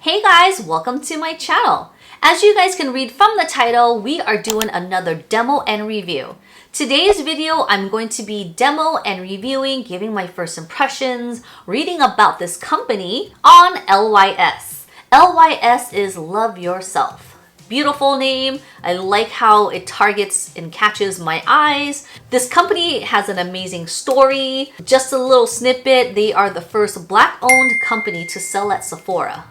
Hey guys, welcome to my channel. As you guys can read from the title, we are doing another demo and review. Today's video, I'm going to be demo and reviewing, giving my first impressions, reading about this company on LYS. LYS is Love Yourself. Beautiful name. I like how it targets and catches my eyes. This company has an amazing story. Just a little snippet, they are the first Black-owned company to sell at Sephora.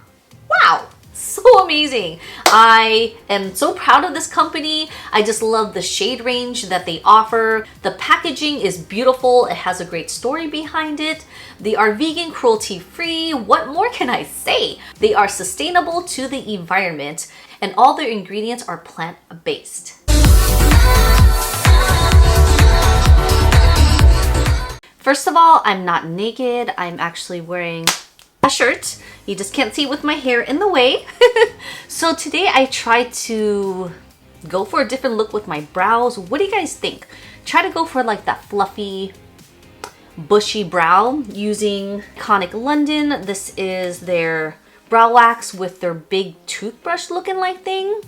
Wow, so amazing. I am so proud of this company. I just love the shade range that they offer. The packaging is beautiful. It has a great story behind it. They are vegan, cruelty-free. What more can I say? They are sustainable to the environment, and all their ingredients are plant-based. First of all, I'm not naked. I'm actually wearing a shirt. You just can't see with my hair in the way. So today I tried to go for a different look with my brows. What do you guys think? Try to go for like that fluffy, bushy brow using Iconic London. This is their brow wax with their big toothbrush looking like thing.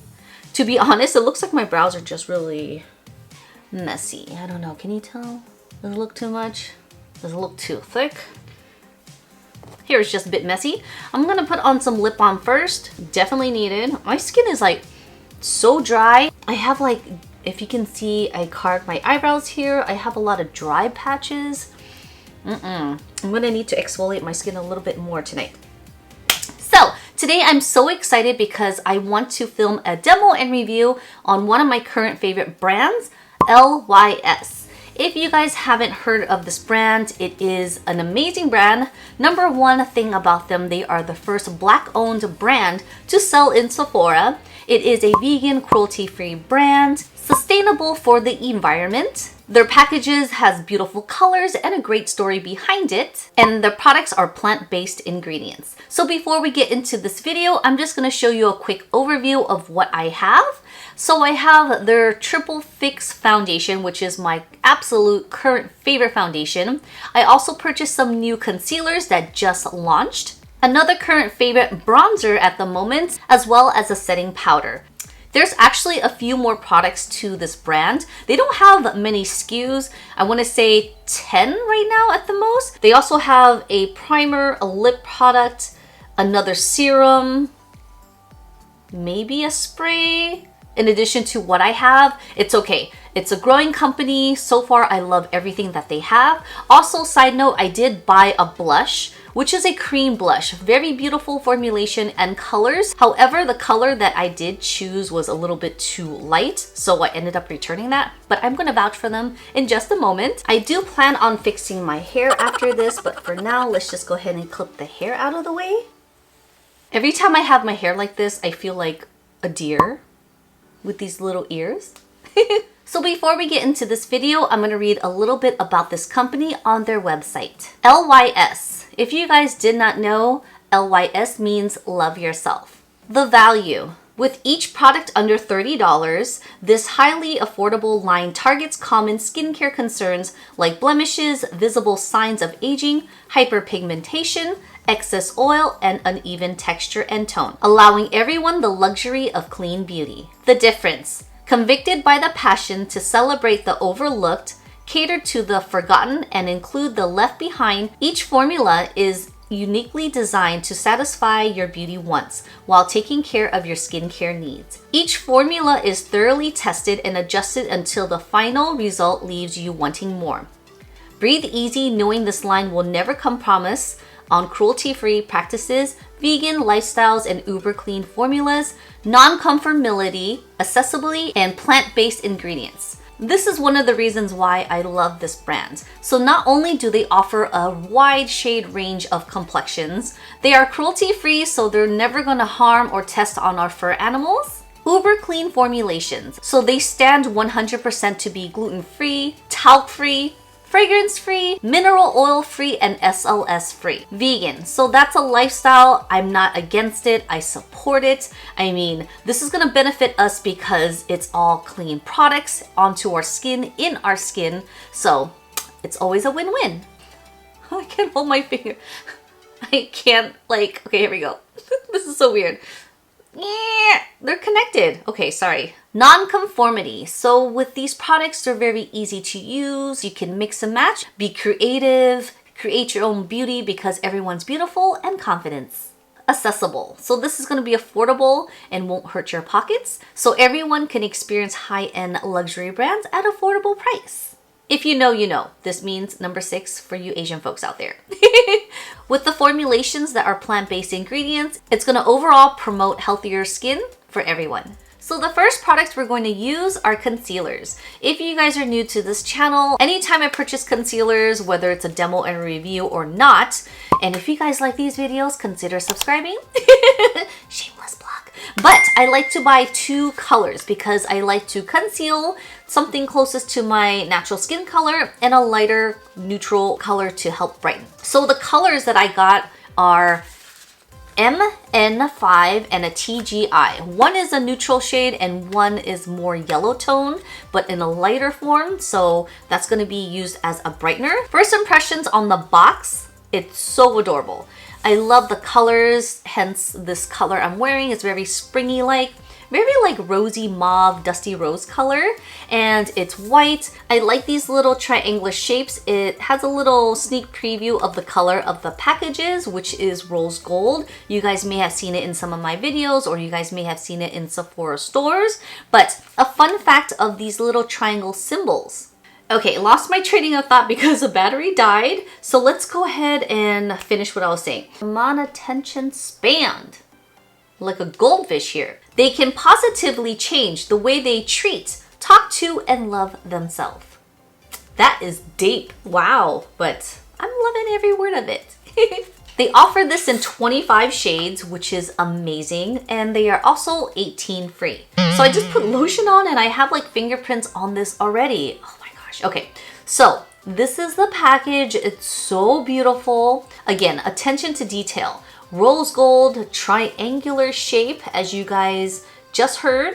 To be honest, it looks like my brows are just really messy. I don't know, can you tell? Does it look too much? Does it look too thick? Here it's just a bit messy. I'm gonna put on some lip balm first. Definitely needed. My skin is like so dry. I have like, if you can see, I carved my eyebrows here. I have a lot of dry patches. I'm gonna need to exfoliate my skin a little bit more tonight. So today I'm so excited because I want to film a demo and review on one of my current favorite brands, LYS. If you guys haven't heard of this brand, it is an amazing brand. Number one thing about them, they are the first Black-owned brand to sell in Sephora. It is a vegan, cruelty-free brand, sustainable for the environment. Their packages has beautiful colors and a great story behind it. And their products are plant-based ingredients. So before we get into this video, I'm just gonna show you a quick overview of what I have. So I have their Triple Fix foundation, which is my absolute current favorite foundation. I also purchased some new concealers that just launched. Another current favorite bronzer at the moment, as well as a setting powder. There's actually a few more products to this brand. They don't have many SKUs. I want to say 10 right now at the most. They also have a primer, a lip product, another serum, maybe a spray. In addition to what I have, it's okay. It's a growing company. So far, I love everything that they have. Also, side note, I did buy a blush, which is a cream blush. Very beautiful formulation and colors. However, the color that I did choose was a little bit too light, so I ended up returning that. But I'm gonna vouch for them in just a moment. I do plan on fixing my hair after this, but for now, let's just go ahead and clip the hair out of the way. Every time I have my hair like this, I feel like a deer with these little ears. So before we get into this video, I'm gonna read a little bit about this company on their website. LYS. If you guys did not know, LYS means love yourself. The value. With each product under $30, this highly affordable line targets common skincare concerns like blemishes, visible signs of aging, hyperpigmentation, excess oil, and uneven texture and tone, allowing everyone the luxury of clean beauty. The difference. Convicted by the passion to celebrate the overlooked, cater to the forgotten, and include the left behind, each formula is uniquely designed to satisfy your beauty wants while taking care of your skincare needs. Each formula is thoroughly tested and adjusted until the final result leaves you wanting more. Breathe easy knowing this line will never compromise on cruelty-free practices, vegan lifestyles, and uber clean formulas, non-conformity, accessibility, and plant-based ingredients. This is one of the reasons why I love this brand. So not only do they offer a wide shade range of complexions, they are cruelty-free, so they're never gonna harm or test on our fur animals. Uber clean formulations, so they stand 100% to be gluten-free, talc-free, fragrance-free, mineral oil-free, and SLS-free. Vegan, so that's a lifestyle. I'm not against it. I support it. I mean, this is gonna benefit us because it's all clean products onto our skin, in our skin. So it's always a win-win. I can't hold my finger. I can't, like, okay, here we go. This is so weird. Yeah, they're connected. Okay, sorry. Non-conformity. So with these products, they're very easy to use. You can mix and match, be creative, create your own beauty because everyone's beautiful, and confidence. Accessible. So this is going to be affordable and won't hurt your pockets. So everyone can experience high-end luxury brands at affordable price. If you know, you know. This means number 6 for you Asian folks out there. With the formulations that are plant-based ingredients, it's going to overall promote healthier skin for everyone. So the first products we're going to use are concealers. If you guys are new to this channel, anytime I purchase concealers, whether it's a demo and review or not, and if you guys like these videos, consider subscribing. Shameless plug. But I like to buy 2 colors because I like to conceal something closest to my natural skin color and a lighter neutral color to help brighten. So the colors that I got are MN5 and a TGI. One is a neutral shade and one is more yellow tone, but in a lighter form. So that's going to be used as a brightener. First impressions on the box, it's so adorable. I love the colors, hence this color I'm wearing is very springy-like. Very like rosy mauve, dusty rose color, and it's white. I like these little triangular shapes. It has a little sneak preview of the color of the packages, which is rose gold. You guys may have seen it in some of my videos, or you guys may have seen it in Sephora stores. But a fun fact of these little triangle symbols. Okay, lost my train of thought because the battery died. So let's go ahead and finish what I was saying. On attention span. Like a goldfish here. They can positively change the way they treat, talk to, and love themselves. That is deep. Wow, but I'm loving every word of it. They offer this in 25 shades, which is amazing, and they are also 18 free. So I just put lotion on and I have like fingerprints on this already. Oh my gosh. Okay, so this is the package. It's so beautiful. Again, attention to detail. Rose gold triangular shape, as you guys just heard.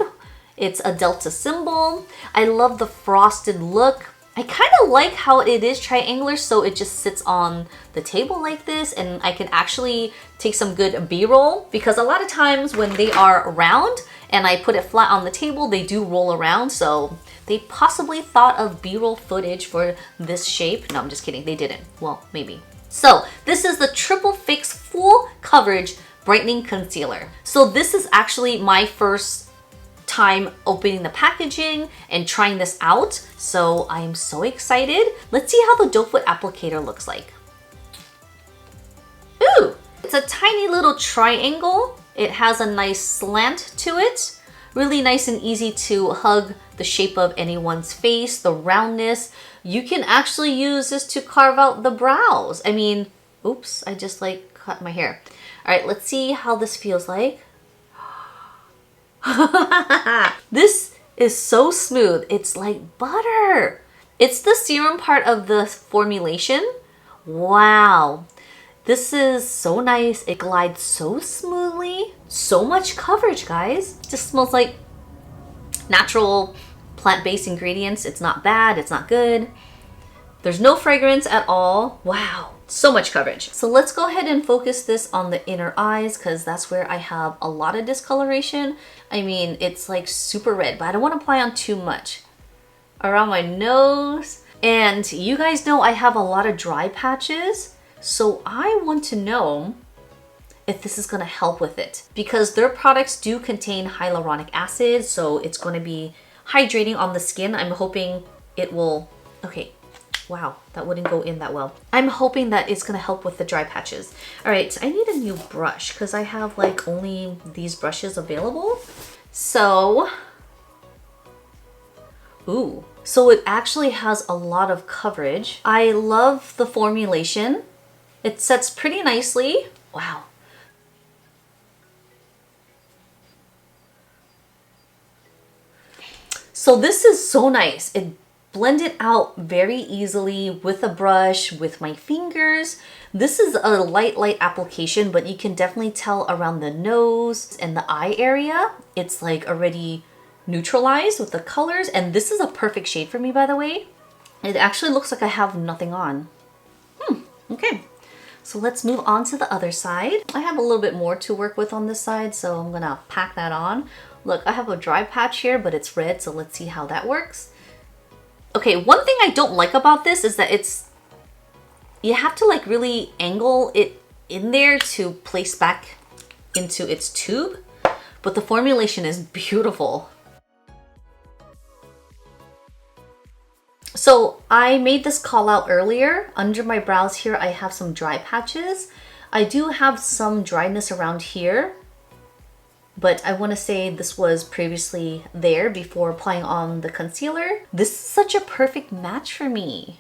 It's a delta symbol. I love the frosted look. I kind of like how it is triangular, so it just sits on the table like this, and I can actually take some good B-roll, because a lot of times when they are round and I put it flat on the table, they do roll around. So they possibly thought of B-roll footage for this shape. No, I'm just kidding. They didn't. Well, maybe. So this is the Triple Fix Full Coverage Brightening Concealer. So this is actually my first time opening the packaging and trying this out. So I am so excited. Let's see how the doe foot applicator looks like. Ooh, it's a tiny little triangle. It has a nice slant to it. Really nice and easy to hug the shape of anyone's face, the roundness. You can actually use this to carve out the brows. I mean, oops, I just like cut my hair. All right, let's see how this feels like. This is so smooth. It's like butter. It's the serum part of the formulation. Wow. This is so nice. It glides so smoothly. So much coverage, guys. It just smells like natural plant-based ingredients. It's not bad. It's not good. There's no fragrance at all. Wow. So much coverage. So let's go ahead and focus this on the inner eyes, because that's where I have a lot of discoloration. I mean, it's like super red, but I don't want to apply on too much. Around my nose. And you guys know I have a lot of dry patches. So I want to know if this is going to help with it, because their products do contain hyaluronic acid. So it's going to be hydrating on the skin. I'm hoping it will, okay. Wow, that wouldn't go in that well. I'm hoping that it's gonna help with the dry patches. All right, I need a new brush because I have like only these brushes available. So, ooh, so it actually has a lot of coverage. I love the formulation. It sets pretty nicely. Wow. So this is so nice. It blended out very easily with a brush, with my fingers. This is a light application, but you can definitely tell around the nose and the eye area. It's like already neutralized with the colors, and this is a perfect shade for me, by the way. It actually looks like I have nothing on. Okay. So let's move on to the other side. I have a little bit more to work with on this side, so I'm gonna pack that on. Look, I have a dry patch here, but it's red, so let's see how that works. Okay, one thing I don't like about this is that you have to like really angle it in there to place back into its tube, but the formulation is beautiful. So I made this call out earlier. Under my brows here, I have some dry patches. I do have some dryness around here, but I want to say this was previously there before applying on the concealer. This is such a perfect match for me.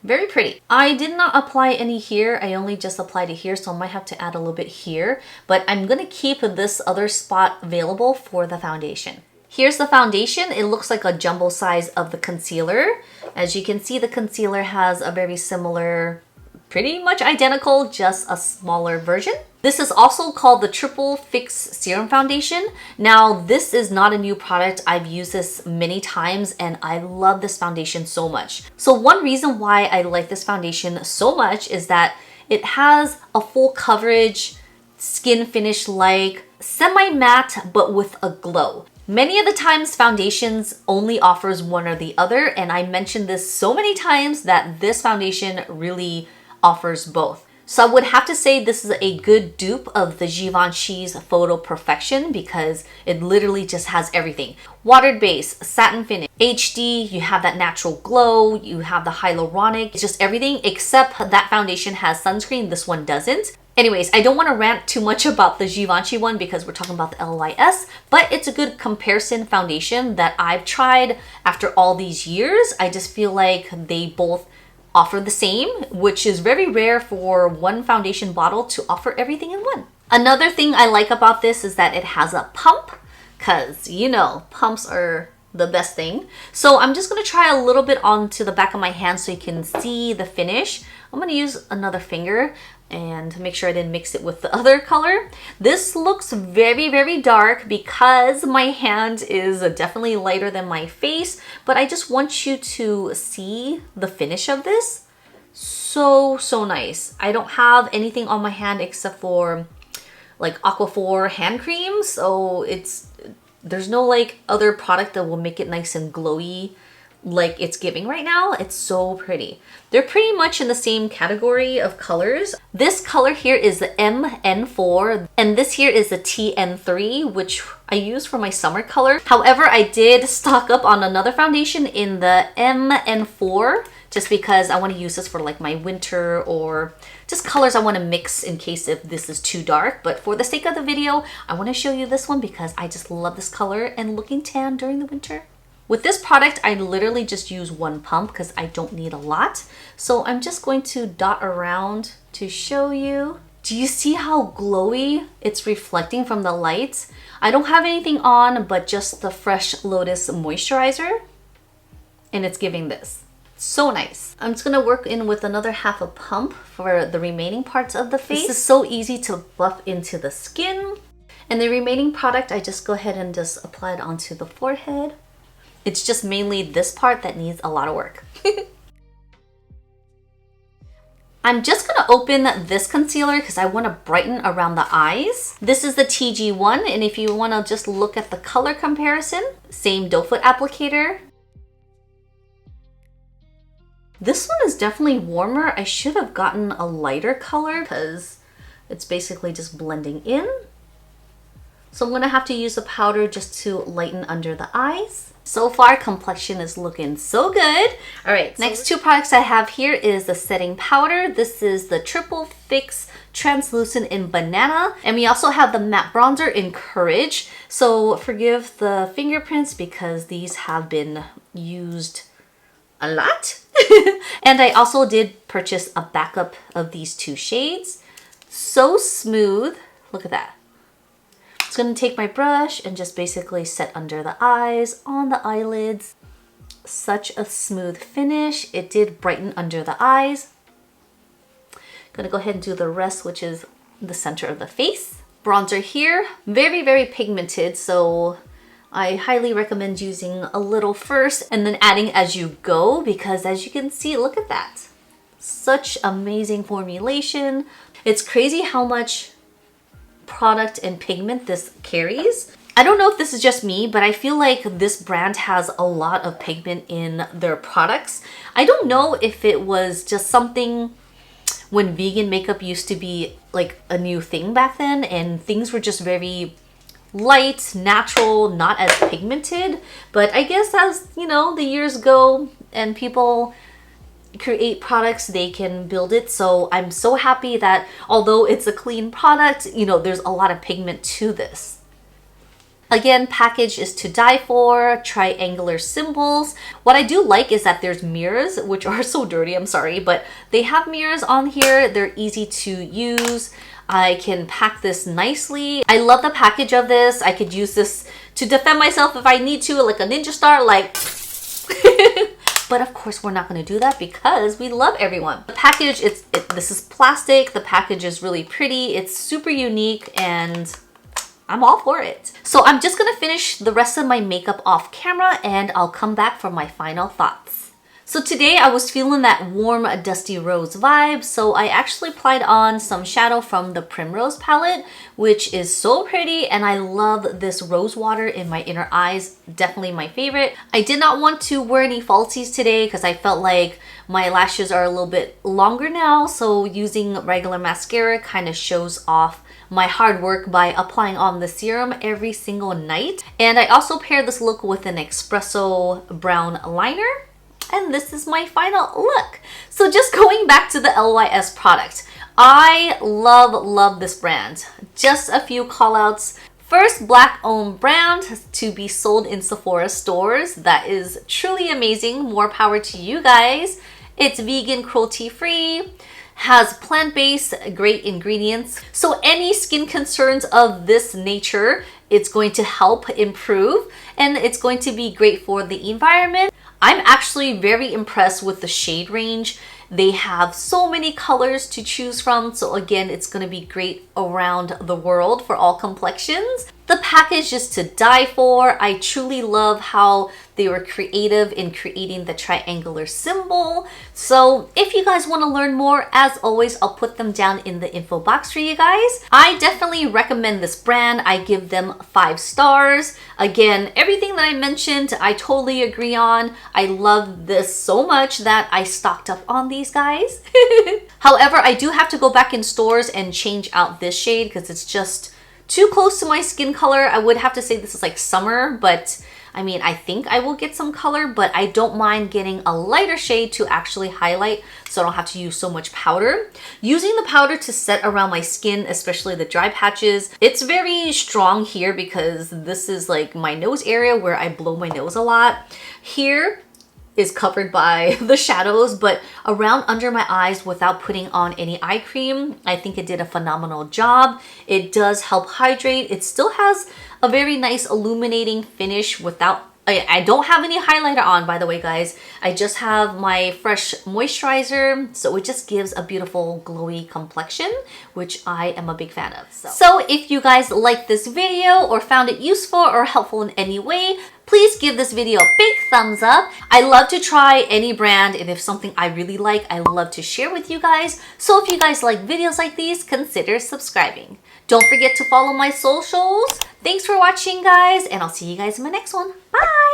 Very pretty. I did not apply any here. I only just applied it here, so I might have to add a little bit here, but I'm gonna keep this other spot available for the foundation. Here's the foundation. It looks like a jumbo size of the concealer. As you can see, the concealer has a very similar, pretty much identical, just a smaller version. This is also called the Triple Fix Serum Foundation. Now, this is not a new product. I've used this many times and I love this foundation so much. So one reason why I like this foundation so much is that it has a full coverage, skin finish like semi-matte, but with a glow. Many of the times foundations only offers one or the other, and I mentioned this so many times that this foundation really offers both. So I would have to say this is a good dupe of the Givenchy's Photo Perfection because it literally just has everything. Watered base, satin finish, HD, you have that natural glow, you have the hyaluronic, it's just everything except that foundation has sunscreen, this one doesn't. Anyways, I don't want to rant too much about the Givenchy one because we're talking about the LYS, but it's a good comparison foundation that I've tried after all these years. I just feel like they both offer the same, which is very rare for one foundation bottle to offer everything in one. Another thing I like about this is that it has a pump, because you know, pumps are the best thing. So I'm just going to try a little bit onto the back of my hand so you can see the finish. I'm going to use another finger and make sure I didn't mix it with the other color. This looks very, very dark because my hand is definitely lighter than my face, but I just want you to see the finish of this. So nice. I don't have anything on my hand except for like Aquaphor hand cream, so there's no like other product that will make it nice and glowy like it's giving right now. It's so pretty. They're pretty much in the same category of colors. This color here is the MN4 and this here is the TN3, which I use for my summer color. However, I did stock up on another foundation in the MN4 just because I want to use this for like my winter or just colors I want to mix in case if this is too dark. But for the sake of the video, I want to show you this one because I just love this color and looking tan during the winter. With this product, I literally just use one pump because I don't need a lot. So I'm just going to dot around to show you. Do you see how glowy it's reflecting from the lights? I don't have anything on but just the Fresh Lotus moisturizer and it's giving this. So nice. I'm just gonna work in with another half a pump for the remaining parts of the face. This is so easy to buff into the skin. And the remaining product, I just go ahead and just apply it onto the forehead. It's just mainly this part that needs a lot of work. I'm just gonna open this concealer because I want to brighten around the eyes. This is the TG1, and if you want to just look at the color comparison, same doe foot applicator. This one is definitely warmer. I should have gotten a lighter color because it's basically just blending in. So I'm gonna have to use a powder just to lighten under the eyes. So far, complexion is looking so good. All right, next two products I have here is the setting powder. This is the Triple Fix Translucent in Banana. And we also have the matte bronzer in Courage. So forgive the fingerprints because these have been used a lot. And I also did purchase a backup of these two shades. So smooth, look at that. Just gonna take my brush and just basically set under the eyes, on the eyelids. Such a smooth finish. It did brighten under the eyes. Gonna go ahead and do the rest, which is the center of the face. Bronzer here, very, very pigmented, so I highly recommend using a little first and then adding as you go because as you can see, look at that. Such amazing formulation. It's crazy how much product and pigment this carries. I don't know if this is just me, but I feel like this brand has a lot of pigment in their products. I don't know if it was just something when vegan makeup used to be like a new thing back then and things were just very light, natural, not as pigmented. But I guess as, you know, the years go and people create products, they can build it. So I'm so happy that although it's a clean product, you know, there's a lot of pigment to this. Again, package is to die for, triangular symbols. What I do like is that there's mirrors, which are so dirty, I'm sorry, but they have mirrors on here. They're easy to use. I can pack this nicely. I love the package of this. I could use this to defend myself if I need to, like a ninja star, like... But of course, we're not going to do that because we love everyone. The package, this is plastic. The package is really pretty. It's super unique and I'm all for it. So I'm just gonna finish the rest of my makeup off camera and I'll come back for my final thoughts. So today I was feeling that warm, dusty rose vibe, so I actually applied on some shadow from the Primrose palette, which is so pretty, and I love this rose water in my inner eyes, definitely my favorite. I did not want to wear any falsies today because I felt like my lashes are a little bit longer now, so using regular mascara kind of shows off my hard work by applying on the serum every single night. And I also paired this look with an espresso brown liner. And this is my final look. So just going back to the LYS product. I love this brand. Just a few call outs. First Black owned brand to be sold in Sephora stores. That is truly amazing. More power to you guys. It's vegan, cruelty free. Has plant-based, great ingredients. So any skin concerns of this nature, it's going to help improve and it's going to be great for the environment. I'm actually very impressed with the shade range. They have so many colors to choose from. So again, it's going to be great around the world for all complexions. The package is to die for. I truly love how they were creative in creating the triangular symbol. So if you guys want to learn more, as always, I'll put them down in the info box for you guys. I definitely recommend this brand. I give them 5 stars. Again, everything that I mentioned, I totally agree on. I love this so much that I stocked up on these guys. However, I do have to go back in stores and change out this shade because it's just too close to my skin color. I would have to say this is like summer, but I mean, I think I will get some color, but I don't mind getting a lighter shade to actually highlight so I don't have to use so much powder. Using the powder to set around my skin, especially the dry patches, it's very strong here because this is like my nose area where I blow my nose a lot. Here is covered by the shadows, but around under my eyes without putting on any eye cream, I think it did a phenomenal job. It does help hydrate. It still has a very nice illuminating finish without, I don't have any highlighter on, by the way, guys. I just have my fresh moisturizer, so it just gives a beautiful glowy complexion, which I am a big fan of. So if you guys liked this video or found it useful or helpful in any way, please give this video a big thumbs up. I love to try any brand, and if something I really like, I love to share with you guys. So if you guys like videos like these, consider subscribing. Don't forget to follow my socials. Thanks for watching, guys, and I'll see you guys in my next one. Bye!